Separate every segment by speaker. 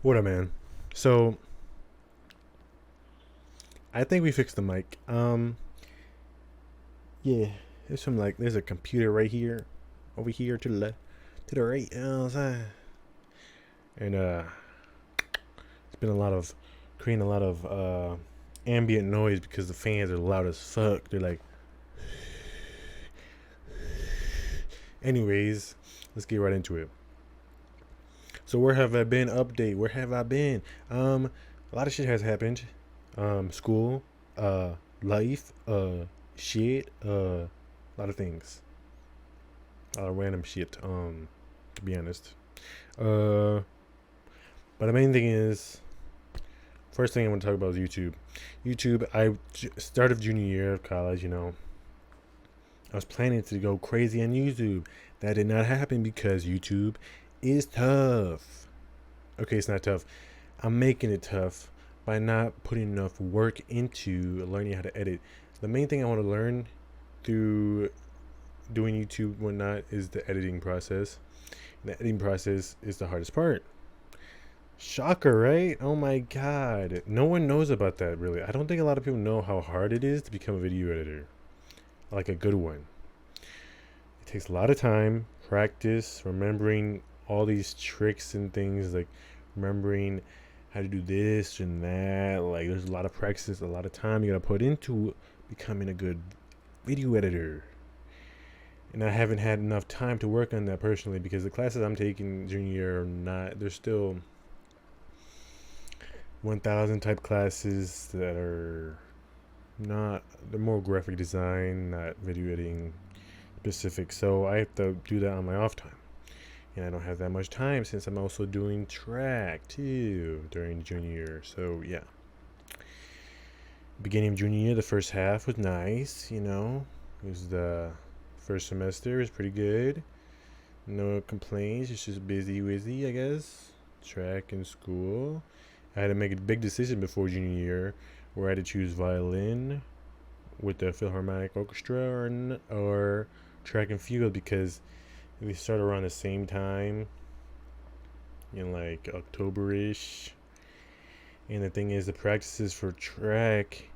Speaker 1: What up, man? So I think we fixed the mic. Yeah, there's a computer right here, over here to the right. You know what I'm saying? And it's been a lot of creating a lot of ambient noise because the fans are loud as fuck. They're like, anyways, let's get right into it. So where have I been? Update. Where have I been? A lot of shit has happened. School, life, shit, a lot of things. Random shit. To be honest. Uh, but the main thing is, first thing I want to talk about is YouTube. YouTube. Start of junior year of college. I was planning to go crazy on YouTube. That did not happen because YouTube is tough. Okay, it's not tough. I'm making it tough by not putting enough work into learning how to edit. The main thing I want to learn through doing YouTube and whatnot is the editing process. And the editing process is the hardest part. Shocker, right? Oh my god. No one knows about that really. I don't think a lot of people know how hard it is to become a video editor. Like a good one. It takes a lot of time, practice, remembering all these tricks and things, like remembering how to do this and that. Like there's a lot of practice, a lot of time you gotta put into becoming a good video editor. And I haven't had enough time to work on that personally because the classes I'm taking junior year are not, they're still 1000 type classes that are not, they're more graphic design, not video editing specific. So I have to do that on my off time. And I don't have that much time since I'm also doing track too during junior year. So yeah. Beginning of junior year, the first half was nice, It was the first semester, it was pretty good. No complaints, it's just busy wizzy, I guess. Track and school. I had to make a big decision before junior year where I had to choose violin with the Philharmonic Orchestra or track and field because we start around the same time in like October-ish. And the thing is, the practices for track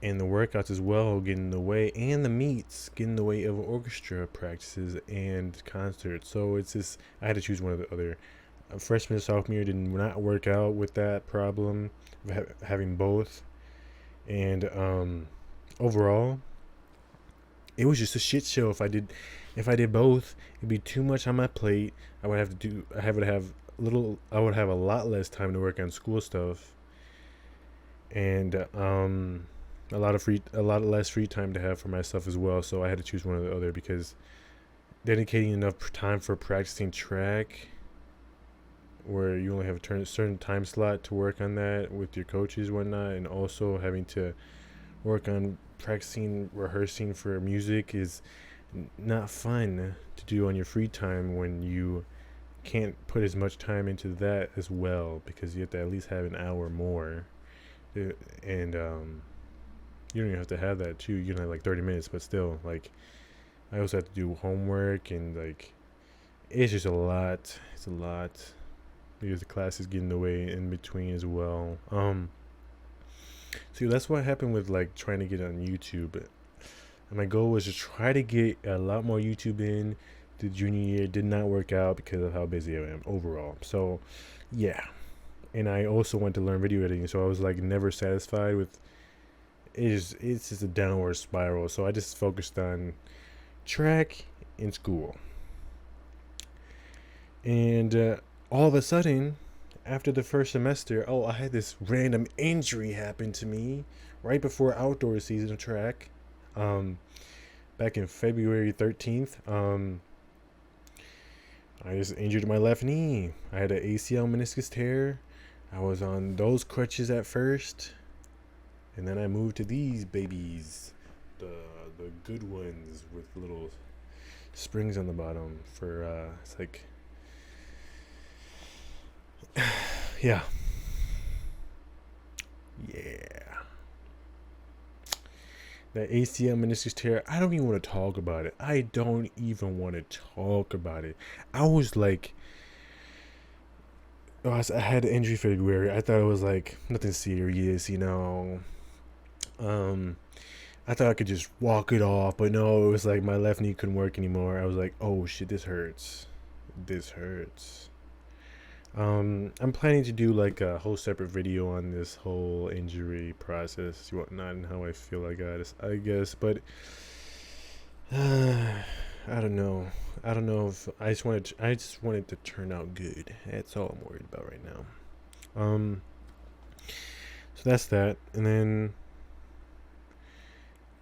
Speaker 1: and the workouts as well get in the way, and the meets get in the way of orchestra practices and concerts. So it's just, I had to choose one or the other. Freshman and sophomore year did not work out with that problem of having both. And overall, it was just a shit show. If I did both, it'd be too much on my plate. I would have a lot less time to work on school stuff, and a lot less free time to have for myself as well. So I had to choose one or the other because dedicating enough time for practicing track, where you only have a certain time slot to work on that with your coaches and whatnot, and also having to work on practicing, rehearsing for music is not fun to do on your free time when you can't put as much time into that as well because you have to at least have an hour more. And you don't even have to have that too. You can have like 30 minutes, but still, like, I also have to do homework and like, it's just a lot. It's a lot because the classes get in the way in between as well. So that's what happened with like trying to get on YouTube. And my goal was to try to get a lot more YouTube in. The junior year did not work out because of how busy I am overall. So, yeah. And I also wanted to learn video editing, so I was like never satisfied with. It's just a downward spiral. So I just focused on track in school. And all of a sudden, after the first semester, I had this random injury happen to me right before outdoor season of track. Um, Back in February 13th, I just injured my left knee. I had an ACL meniscus tear. I was on those crutches at first, and then I moved to these babies, the the good ones with little springs on the bottom for it's like, yeah, yeah. That ACL meniscus tear, I don't even want to talk about it. I don't even want to talk about it. I was like, Oh, I had an injury February. I thought it was like nothing serious, you know. Um, I thought I could just walk it off, but no, it was like my left knee couldn't work anymore. I was like, oh shit, this hurts. This hurts. I'm planning to do like a whole separate video on this whole injury process, whatnot, and how I feel I guess, but I don't know. I don't know if I just wanted to turn out good. That's all I'm worried about right now. So that's that, and then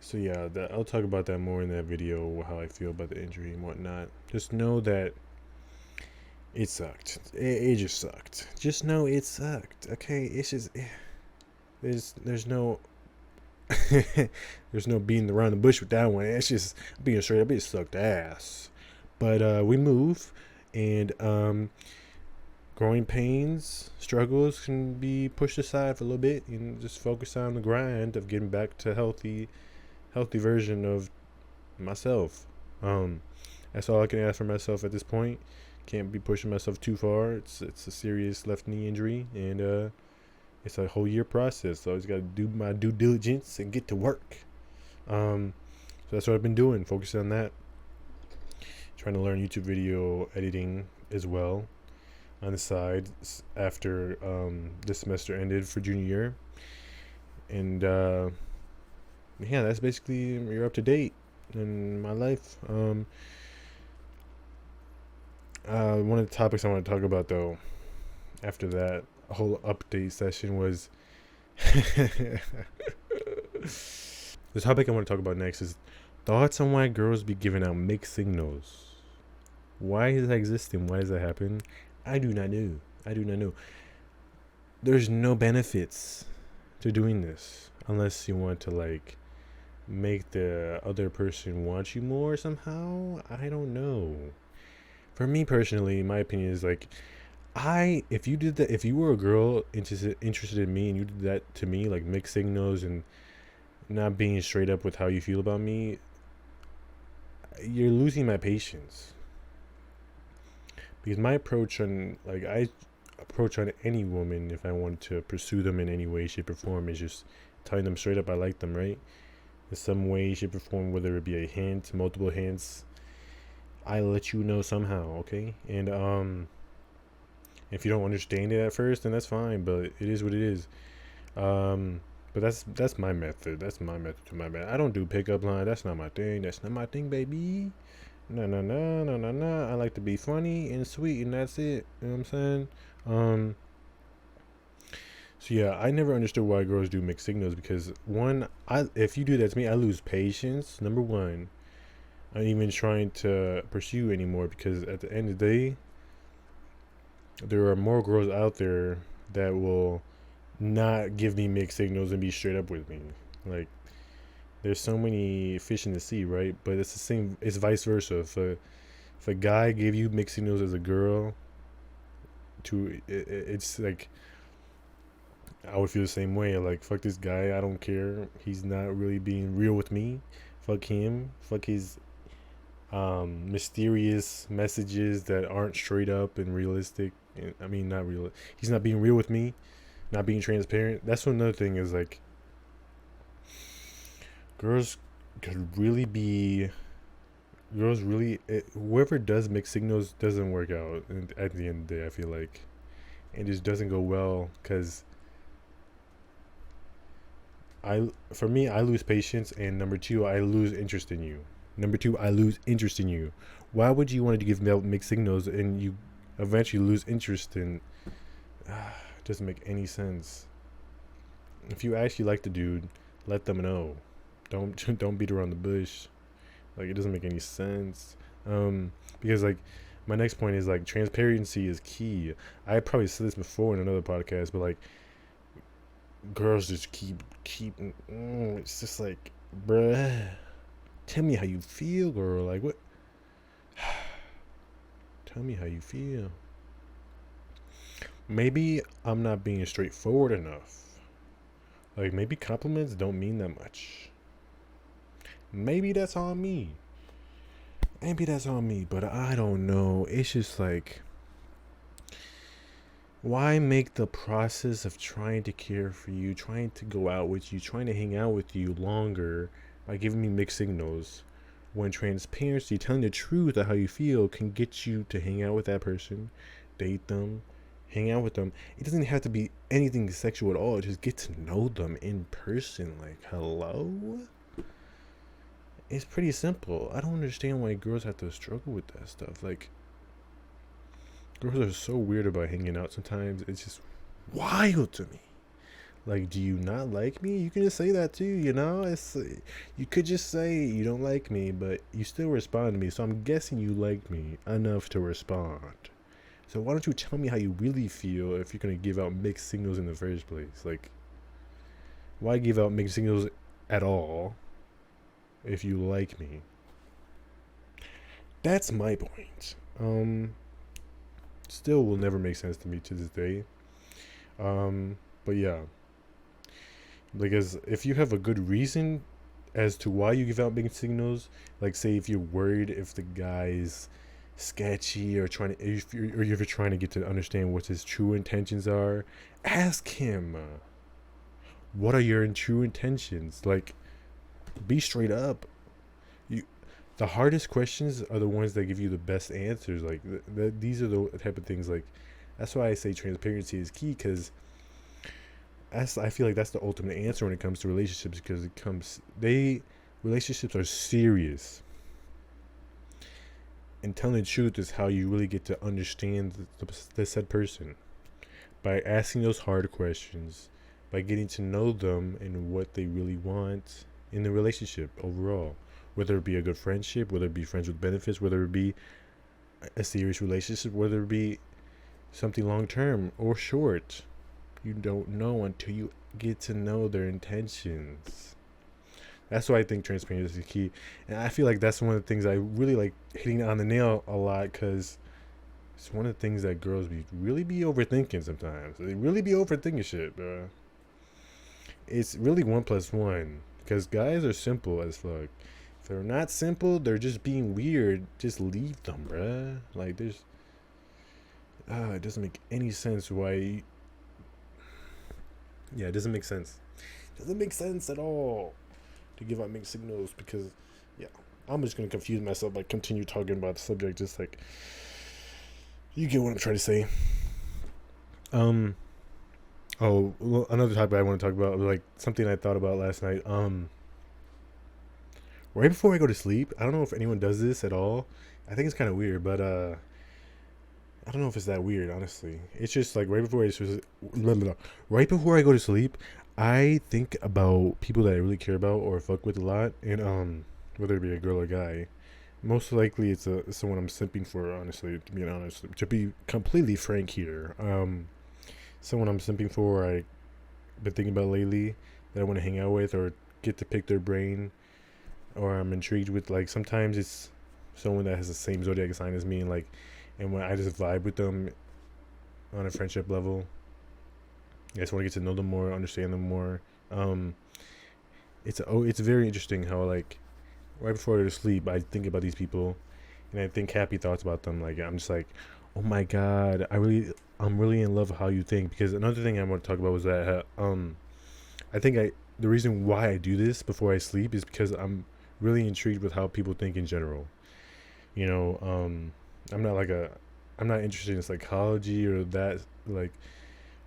Speaker 1: so yeah, I'll talk about that more in that video, how I feel about the injury and whatnot. Just know that it sucked. It just sucked. Just know it sucked. Okay, it's just there's no there's no beating around the bush with that one. It's just being straight up. It sucked ass. But we move, and growing pains, struggles can be pushed aside for a little bit, and just focus on the grind of getting back to healthy version of myself. That's all I can ask for myself at this point. Can't be pushing myself too far. It's a serious left knee injury, and it's a whole year process. So I just got to do my due diligence and get to work. So that's what I've been doing, focusing on that. Trying to learn YouTube video editing as well on the side after this semester ended for junior year. And yeah, that's basically, you're up to date in my life. One of the topics I want to talk about though after that whole update session was the topic I want to talk about next is thoughts on why girls be giving out mixed signals. Why is that existing? Why does that happen? I do not know. There's no benefits to doing this unless you want to like make the other person want you more somehow. I don't know. For me personally, my opinion is like, if you did that, if you were a girl interested in me and you did that to me, like mixed signals and not being straight up with how you feel about me, you're losing my patience. Because my approach on any woman, if I want to pursue them in any way, shape, or form, is just telling them straight up I like them, right? In some way, shape, or form, whether it be a hint, multiple hints, I let you know somehow, okay? And if you don't understand it at first, then that's fine, but it is what it is. But that's my method. That's my method to my bad. I don't do pickup line. That's not my thing. That's not my thing, baby. No. I like to be funny and sweet, and that's it. You know what I'm saying? So yeah, I never understood why girls do mixed signals because one, if you do that to me, I lose patience. Number one, I'm even trying to pursue anymore because at the end of the day, there are more girls out there that will not give me mixed signals and be straight up with me. Like, there's so many fish in the sea, right? But it's the same. It's vice versa. If a guy gave you mixed signals as a girl, it's like I would feel the same way. Like, fuck this guy. I don't care. He's not really being real with me. Fuck him. Fuck his mysterious messages that aren't straight up and realistic. I mean, not real. He's not being real with me. Not being transparent. That's another thing is like girls really whoever does mixed signals doesn't work out at the end of the day. I feel like it just doesn't go well because for me I lose patience, and number two, I lose interest in you. Why would you want to give mixed signals and you eventually lose interest in it doesn't make any sense. If you actually like the dude, let them know. Don't beat around the bush. Like, it doesn't make any sense. Because like my next point is like transparency is key. I probably said this before in another podcast, but like girls just keep it's just like, bruh, tell me how you feel, girl. Like, what? Tell me how you feel. Maybe I'm not being straightforward enough. Like, maybe compliments don't mean that much. Maybe that's on me. But I don't know. It's just like, Why make the process of trying to care for you, trying to go out with you, trying to hang out with you longer by giving me mixed signals when transparency, telling the truth of how you feel, can get you to hang out with that person, date them, hang out with them. It doesn't have to be anything sexual at all. Just get to know them in person. Like, hello? It's pretty simple. I don't understand why girls have to struggle with that stuff. Like, girls are so weird about hanging out sometimes. It's just wild to me. Like, do you not like me? You can just say that too, you know? You could just say you don't like me, but you still respond to me. So I'm guessing you like me enough to respond. So why don't you tell me how you really feel if you're going to give out mixed signals in the first place? Like, why give out mixed signals at all if you like me? That's my point. Still will never make sense to me to this day. But yeah. Because if you have a good reason as to why you give out mixed signals, like say if you're worried if the guy's sketchy or if you're trying to get to understand what his true intentions are, ask him. What are your true intentions? Like, be straight up. You, the hardest questions are the ones that give you the best answers. Like these are the type of things. Like that's why I say transparency is key, because I feel like that's the ultimate answer when it comes to relationships, because relationships are serious, and telling the truth is how you really get to understand the said person, by asking those hard questions, by getting to know them and what they really want in the relationship overall, whether it be a good friendship, whether it be friends with benefits, whether it be a serious relationship, whether it be something long term or short. You don't know until you get to know their intentions. That's why I think transparency is key. And I feel like that's one of the things I really like hitting on the nail a lot, because it's one of the things that girls really be overthinking sometimes. They really be overthinking shit, bro. It's really 1+1, because guys are simple as fuck. If they're not simple, they're just being weird. Just leave them, bruh. Like, it doesn't make any sense why. Yeah, it doesn't make sense. It doesn't make sense at all to give out mixed signals, because, yeah, I'm just going to confuse myself by continue talking about the subject. Just like, you get what I'm trying to say. Oh, well, another topic I want to talk about, like something I thought about last night. Right before I go to sleep, I don't know if anyone does this at all. I think it's kind of weird, but I don't know if it's that weird, honestly. It's just like right before I go to sleep, I think about people that I really care about or fuck with a lot, and whether it be a girl or guy. Most likely, it's someone I'm simping for. Honestly, to be honest, to be completely frank here, someone I'm simping for, I've been thinking about lately, that I want to hang out with or get to pick their brain, or I'm intrigued with. Like sometimes it's someone that has the same zodiac sign as me, and when I just vibe with them on a friendship level, I just want to get to know them more, understand them more. It's very interesting how, like, right before I go to sleep, I think about these people, and I think happy thoughts about them. Like I'm just like, oh my god, I'm really in love with how you think. Because another thing I want to talk about was that I think the reason why I do this before I sleep is because I'm really intrigued with how people think in general. You know, I'm not interested in psychology or that, like,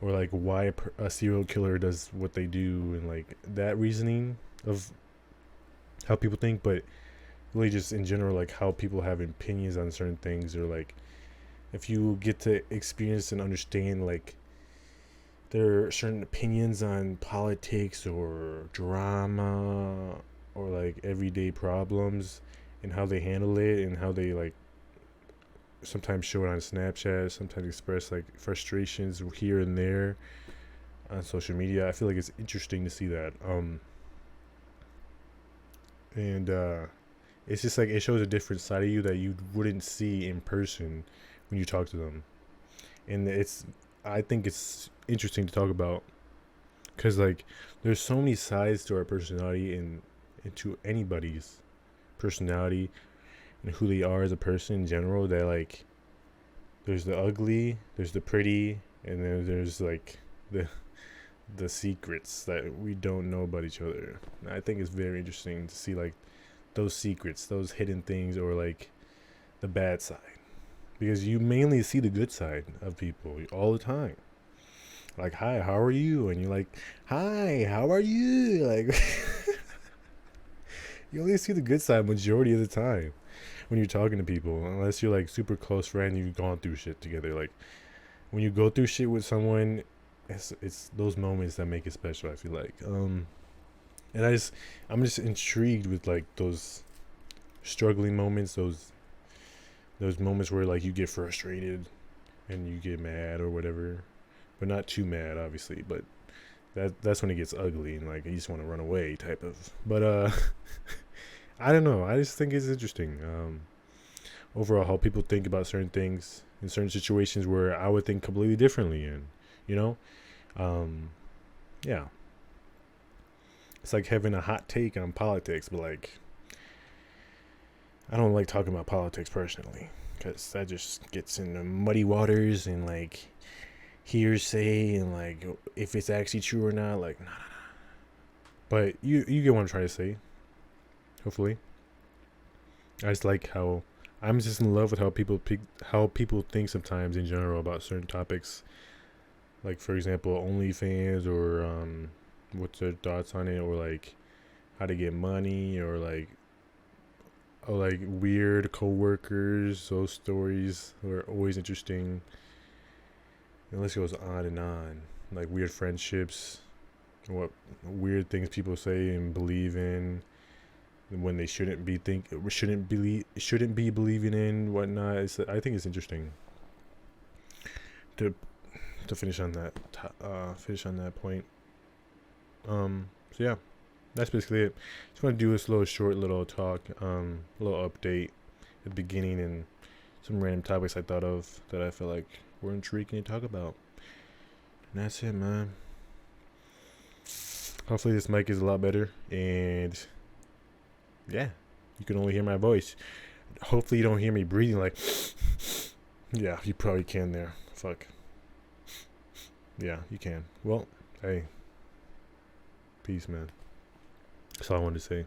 Speaker 1: or like why a serial killer does what they do, and like that reasoning of how people think, but really just in general, like how people have opinions on certain things, or like if you get to experience and understand, like, there are certain opinions on politics or drama or like everyday problems, and how they handle it, and how they like sometimes show it on Snapchat, sometimes express like frustrations here and there on social media. I feel like it's interesting to see that. And it's just like it shows a different side of you that you wouldn't see in person when you talk to them. And I think it's interesting to talk about, because like there's so many sides to our personality, and to anybody's personality and who they are as a person in general, that like there's the ugly, there's the pretty, and then there's like the secrets that we don't know about each other. I think it's very interesting to see like those secrets, those hidden things, or like the bad side, because you mainly see the good side of people all the time. Like, hi, how are you? And you're like, hi, how are you? Like, you only see the good side majority of the time when you're talking to people, unless you're like super close friend, you've gone through shit together. Like when you go through shit with someone, it's those moments that make it special. I feel like, and I'm just intrigued with like those struggling moments, those moments where like you get frustrated and you get mad or whatever, but not too mad, obviously. But that's when it gets ugly and like you just want to run away type of. But I don't know. I just think it's interesting. Overall, how people think about certain things in certain situations where I would think completely differently, and you know, yeah, it's like having a hot take on politics, but like I don't like talking about politics personally because that just gets into muddy waters and like hearsay and like if it's actually true or not. Like, nah. But you get what I'm trying to say. Hopefully, I just like how I'm just in love with how people think sometimes in general about certain topics. Like for example, OnlyFans, or what's their thoughts on it, or like how to get money, or like weird coworkers. Those stories are always interesting. And the list goes on and on. Like weird friendships, what weird things people say and believe in when they shouldn't be believing in whatnot. I think it's interesting to finish on that point. So yeah, that's basically it. Just want to do this short little talk, little update at the beginning, and some random topics I thought of that I feel like were intriguing to talk about. And that's it, man. Hopefully this mic is a lot better, and yeah, you can only hear my voice. Hopefully you don't hear me breathing like yeah, you probably can there. Fuck. Yeah, you can. Well, hey. Peace, man. That's all I wanted to say.